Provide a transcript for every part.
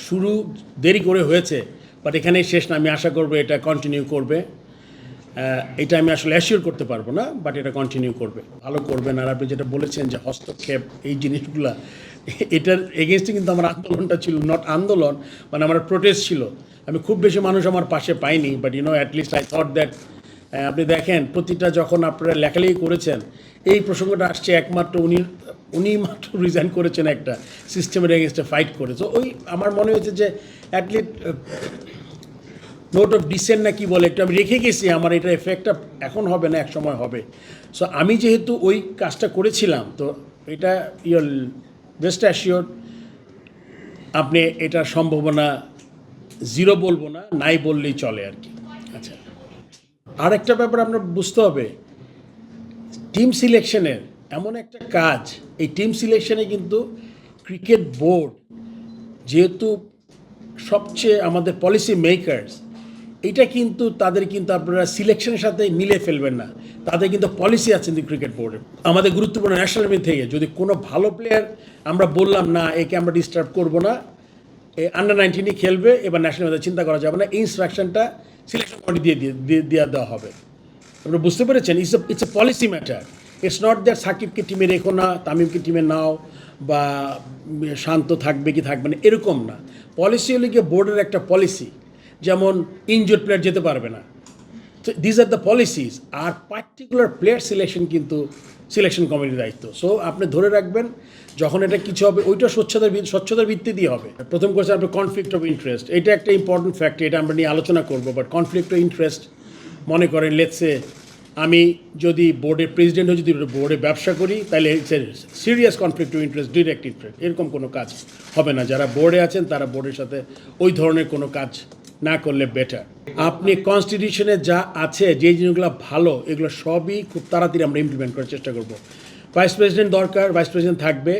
শুরু দেরি করে হয়েছে, বাট এখানেই শেষ না। আমি আশা করব এটা কন্টিনিউ করবে। এটা আমি আসলে অ্যাসিওর করতে পারবো না, বাট এটা কন্টিনিউ করবে, ভালো করবেন। আর আপনি যেটা বলেছেন যে হস্তক্ষেপ, এই জিনিসগুলা, এটার এগেনস্টে কিন্তু আমার আন্দোলনটা ছিল, নট আন্দোলন মানে আমার প্রোটেস্ট ছিল। আমি খুব বেশি মানুষ আমার পাশে পাইনি, but at least I thought that. আপনি দেখেন প্রতিটা যখন আপনারা লেখালেখি করেছেন, এই প্রসঙ্গটা আসছে একমাত্র উনি মাত্র রিজাইন করেছেন একটা সিস্টেমের এগেনস্টে ফাইট করে। তো ওই আমার মনে হয়েছে যে অ্যাটলিস্ট নোট অফ ডিসেন্ট না কি বলে, একটু আমি রেখে গেছি। আমার এটা এফেক্টটা এখন হবে না, এক সময় হবে। সো আমি যেহেতু ওই কাজটা করেছিলাম, তো এটা ইউর বেস্ট অ্যাসিওর আপনি এটার সম্ভাবনা জিরো বলবো না, নাই বললেই চলে আর কি। আচ্ছা, আর একটা ব্যাপার আপনার বুঝতে হবে, টিম সিলেকশনের এমন একটা কাজ, এই টিম সিলেকশনে কিন্তু ক্রিকেট বোর্ড যেহেতু সবচেয়ে আমাদের পলিসি মেকার্স, এটা কিন্তু তাদের কিন্তু আপনারা সিলেকশনের সাথে মিলে ফেলবেন না। তাদের কিন্তু পলিসি আছে কিন্তু ক্রিকেট বোর্ডের। আমাদের গুরুত্বপূর্ণ ন্যাশনাল টিম থেকে যদি কোনো ভালো প্লেয়ার আমরা বললাম না একে আমরা ডিস্টার্ব করবো না, আন্ডার 19ই খেলবে, এবার ন্যাশনাল টিমে চিন্তা করা যাবে না, এই ইনস্ট্রাকশনটা সিলেকশন কমিটি দিয়ে দেওয়া হবে। আপনারা বুঝতে পেরেছেন? It's a policy matter. It's not that সাকিবকে টিমে রেখো না, তামিমকে টিমে নাও, বা শান্ত থাকবে কি থাকবে না, এরকম না। পলিসি হলে গিয়ে বোর্ডের একটা পলিসি, যেমন ইনজুর্ড প্লেয়ার যেতে পারবে না। তো দিজ আর দ্য পলিসিস। আর পার্টিকুলার প্লেয়ার সিলেকশন কিন্তু সিলেকশন কমিটির দায়িত্ব। সো আপনি ধরে রাখবেন যখন এটা কিছু হবে, ওইটা স্বচ্ছতার ভিত্তি দিয়ে হবে। প্রথম কোয়েশ্চেন আপনার কনফ্লিক্ট অফ ইন্টারেস্ট, এটা একটা ইম্পর্টেন্ট ফ্যাক্টর, এটা আমরা নিয়ে আলোচনা করবো। বাট কনফ্লিক্ট অফ ইন্টারেস্ট, মনে করেন লেটসে আমি যদি বোর্ডের প্রেসিডেন্ট হয়ে যদি বোর্ডে ব্যবসা করি, তাহলে it's a serious conflict of interest, direct interest, এরকম কোনো কাজ হবে না। যারা বোর্ডে আছেন তারা বোর্ডের সাথে ওই ধরনের কোনো কাজ না করলে বেটার। আপনি কনস্টিটিউশনে যা আছে, যে জিনিসগুলো ভালো, এগুলো সবই খুব তাড়াতাড়ি আমরা ইমপ্লিমেন্ট করার চেষ্টা করব। ভাইস প্রেসিডেন্ট দরকার, ভাইস প্রেসিডেন্ট থাকবে।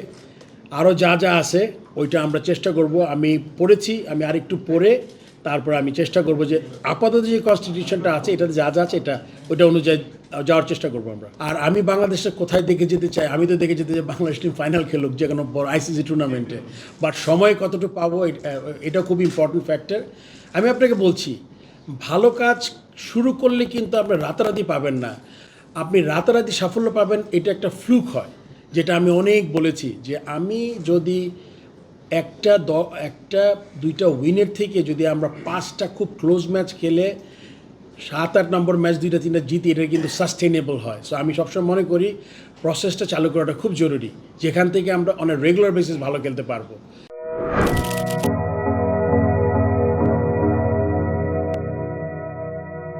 আরও যা যা আছে ওইটা আমরা চেষ্টা করব। আমি পড়েছি, আমি আরেকটু পড়ে তারপর আমি চেষ্টা করব যে আপাতত যে কনস্টিটিউশনটা আছে এটাতে যা যা আছে এটা ওইটা অনুযায়ী যাওয়ার চেষ্টা করবো আমরা। আর আমি বাংলাদেশে কোথায় দেখে যেতে চাই, আমি তো দেখে যেতে চাই বাংলাদেশ টিম ফাইনাল খেলুক যে কোনো বড় আইসিসি টুর্নামেন্টে। বাট সময় কতটুকু পাবো, এটা খুব ইম্পর্টেন্ট ফ্যাক্টর। আমি আপনাকে বলছি, ভালো কাজ শুরু করলে কিন্তু আপনি রাতারাতি পাবেন না। আপনি রাতারাতি সাফল্য পাবেন, এটা একটা ফ্লুক হয়, যেটা আমি অনেক বলেছি যে আমি যদি একটা দুইটা উইনের থেকে যদি আমরা 5টা খুব ক্লোজ ম্যাচ খেলে 7-8 নম্বর ম্যাচ 2-3টা জিতি, এটা কিন্তু সাস্টেনেবল হয়। সো আমি সবসময় মনে করি প্রসেসটা চালু করাটা খুব জরুরি, যেখান থেকে আমরা অন এ রেগুলার বেসিস ভালো খেলতে পারবো।